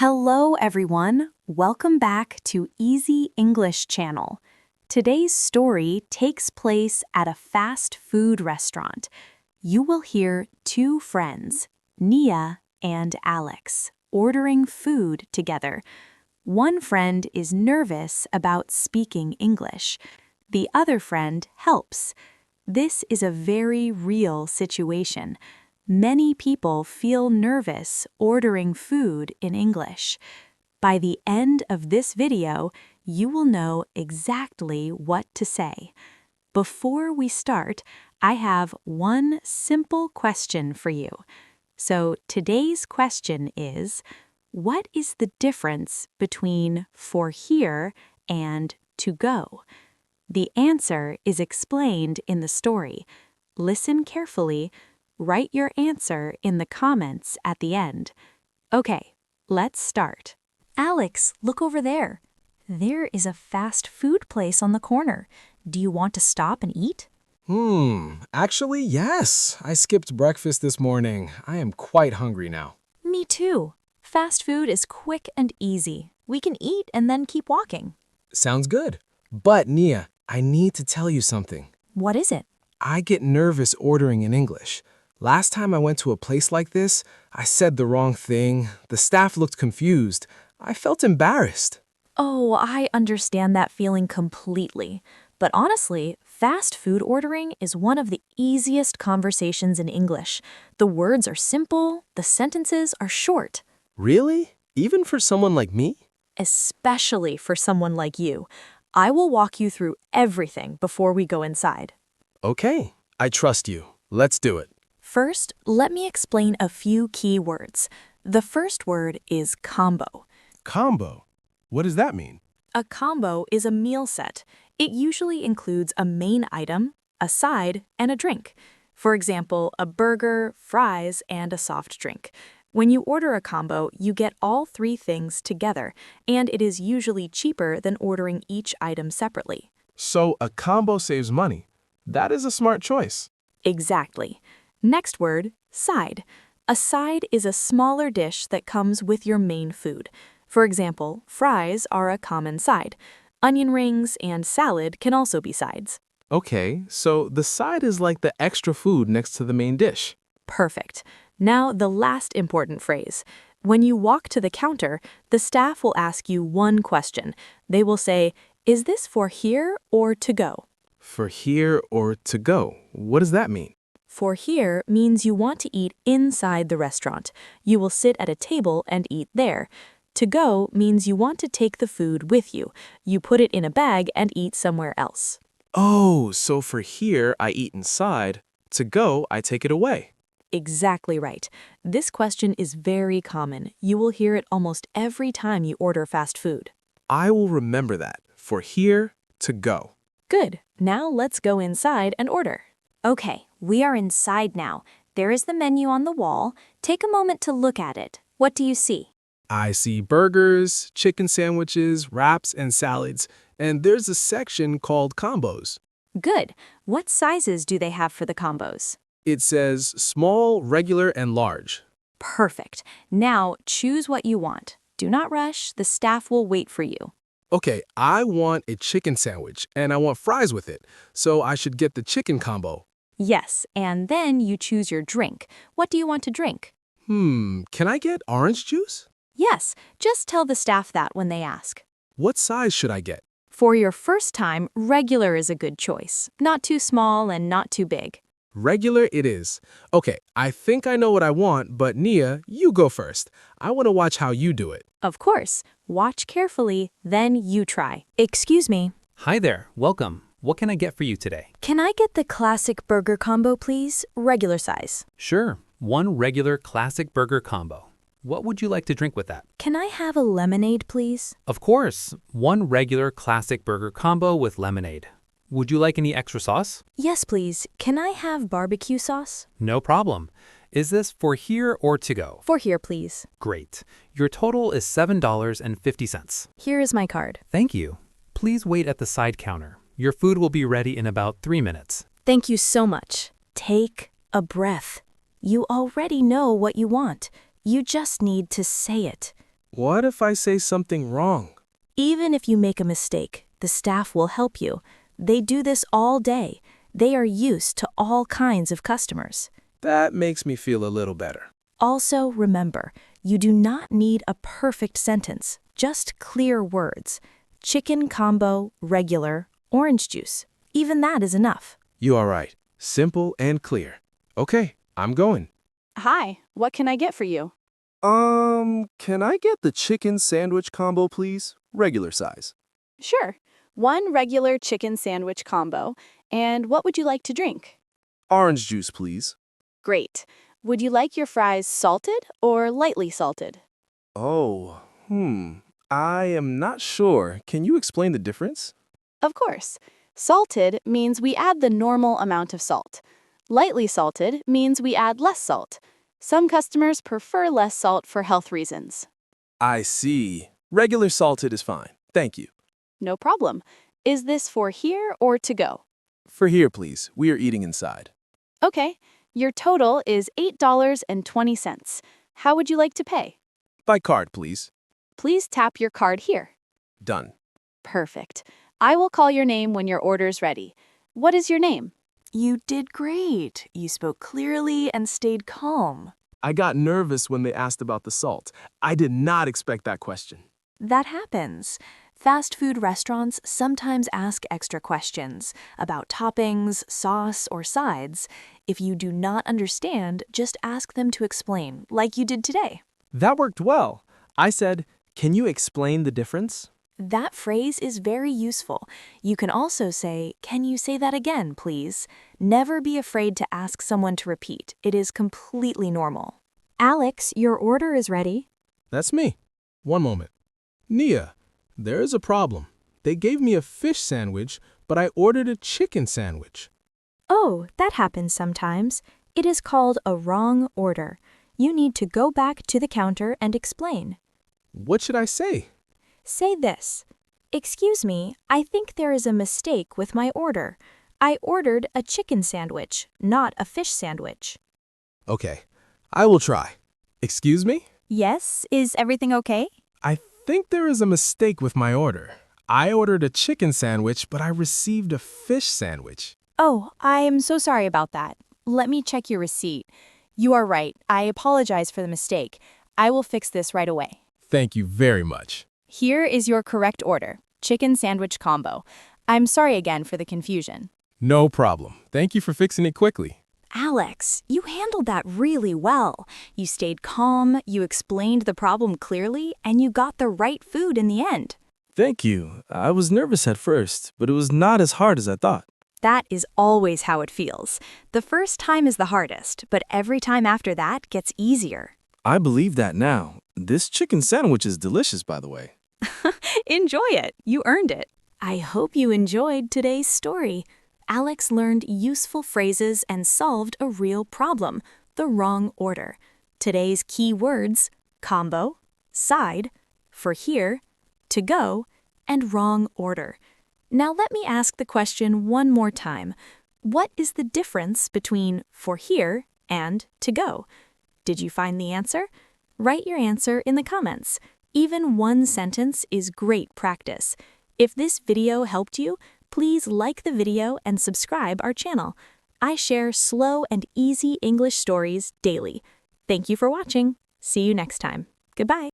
Hello, everyone. Welcome back to Easy English Channel. Today's story takes place at a fast food restaurant. You will hear two friends, Nia and Alex, ordering food together. One friend is nervous about speaking English. The other friend helps. This is a very real situation. Many people feel nervous ordering food in English. By the end of this video, you will know exactly what to say. Before we start, I have one simple question for you. So today's question is, what is the difference between for here and to go? The answer is explained in the story. Listen carefully. Write your answer in the comments at the end. Okay, let's start. Alex, look over there. There is a fast food place on the corner. Do you want to stop and eat? Actually, yes. I skipped breakfast this morning. I am quite hungry now. Me too. Fast food is quick and easy. We can eat and then keep walking. Sounds good. But, Nia, I need to tell you something. What is it? I get nervous ordering in English. Last time I went to a place like this, I said the wrong thing. The staff looked confused. I felt embarrassed. Oh, I understand that feeling completely. But honestly, fast food ordering is one of the easiest conversations in English. The words are simple, the sentences are short. Really? Even for someone like me? Especially for someone like you. I will walk you through everything before we go inside. Okay, I trust you. Let's do it. First, let me explain a few key words. The first word is combo. Combo? What does that mean? A combo is a meal set. It usually includes a main item, a side, and a drink. For example, a burger, fries, and a soft drink. When you order a combo, you get all three things together, and it is usually cheaper than ordering each item separately. So a combo saves money. That is a smart choice. Exactly. Next word, side. A side is a smaller dish that comes with your main food. For example, fries are a common side. Onion rings and salad can also be sides. Okay, so the side is like the extra food next to the main dish. Perfect. Now the last important phrase. When you walk to the counter, the staff will ask you one question. They will say, "Is this for here or to go?" For here or to go? What does that mean? For here means you want to eat inside the restaurant. You will sit at a table and eat there. To go means you want to take the food with you. You put it in a bag and eat somewhere else. Oh, so for here I eat inside. To go, I take it away. Exactly right. This question is very common. You will hear it almost every time you order fast food. I will remember that. For here, to go. Good. Now let's go inside and order. Okay, we are inside now. There is the menu on the wall. Take a moment to look at it. What do you see? I see burgers, chicken sandwiches, wraps, and salads. And there's a section called combos. Good. What sizes do they have for the combos? It says small, regular, and large. Perfect. Now choose what you want. Do not rush. The staff will wait for you. Okay, I want a chicken sandwich, and I want fries with it. So I should get the chicken combo. Yes, and then you choose your drink. What do you want to drink? Can I get orange juice? Yes, just tell the staff that when they ask. What size should I get? For your first time, regular is a good choice. Not too small and not too big. Regular it is. Okay, I think I know what I want, but Nia, you go first. I want to watch how you do it. Of course. Watch carefully, then you try. Excuse me. Hi there, welcome. What can I get for you today? Can I get the classic burger combo, please? Regular size. Sure, one regular classic burger combo. What would you like to drink with that? Can I have a lemonade, please? Of course, one regular classic burger combo with lemonade. Would you like any extra sauce? Yes, please. Can I have barbecue sauce? No problem. Is this for here or to go? For here, please. Great. Your total is $7.50. Here is my card. Thank you. Please wait at the side counter. Your food will be ready in about 3 minutes. Thank you so much. Take a breath. You already know what you want. You just need to say it. What if I say something wrong? Even if you make a mistake, the staff will help you. They do this all day. They are used to all kinds of customers. That makes me feel a little better. Also, remember, you do not need a perfect sentence, just clear words. Chicken combo, regular, orange juice. Even that is enough. You are right. Simple and clear. Okay, I'm going. Hi, what can I get for you? Can I get the chicken sandwich combo, please? Regular size. Sure. One regular chicken sandwich combo. And what would you like to drink? Orange juice, please. Great. Would you like your fries salted or lightly salted? Oh, I am not sure. Can you explain the difference? Of course. Salted means we add the normal amount of salt. Lightly salted means we add less salt. Some customers prefer less salt for health reasons. I see. Regular salted is fine. Thank you. No problem. Is this for here or to go? For here, please. We are eating inside. Okay. Your total is $8.20. How would you like to pay? By card, please. Please tap your card here. Done. Perfect. I will call your name when your order's ready. What is your name? You did great. You spoke clearly and stayed calm. I got nervous when they asked about the salt. I did not expect that question. That happens. Fast food restaurants sometimes ask extra questions about toppings, sauce, or sides. If you do not understand, just ask them to explain, like you did today. That worked well. I said, "Can you explain the difference?" That phrase is very useful. You can also say, "Can you say that again, please?" Never be afraid to ask someone to repeat. It is completely normal. Alex, your order is ready. That's me. One moment. Nia, there is a problem. They gave me a fish sandwich, but I ordered a chicken sandwich. Oh, that happens sometimes. It is called a wrong order. You need to go back to the counter and explain. What should I say? Say this. Excuse me, I think there is a mistake with my order. I ordered a chicken sandwich, not a fish sandwich. Okay, I will try. Excuse me? Yes, is everything okay? I think there is a mistake with my order. I ordered a chicken sandwich, but I received a fish sandwich. Oh, I am so sorry about that. Let me check your receipt. You are right. I apologize for the mistake. I will fix this right away. Thank you very much. Here is your correct order, chicken sandwich combo. I'm sorry again for the confusion. No problem. Thank you for fixing it quickly. Alex, you handled that really well. You stayed calm, you explained the problem clearly, and you got the right food in the end. Thank you. I was nervous at first, but it was not as hard as I thought. That is always how it feels. The first time is the hardest, but every time after that gets easier. I believe that now. This chicken sandwich is delicious, by the way. Enjoy it. You earned it. I hope you enjoyed today's story. Alex learned useful phrases and solved a real problem, the wrong order. Today's key words: combo, side, for here, to go, and wrong order. Now let me ask the question one more time. What is the difference between for here and to go? Did you find the answer? Write your answer in the comments. Even one sentence is great practice. If this video helped you, please like the video and subscribe our channel. I share slow and easy English stories daily. Thank you for watching. See you next time. Goodbye.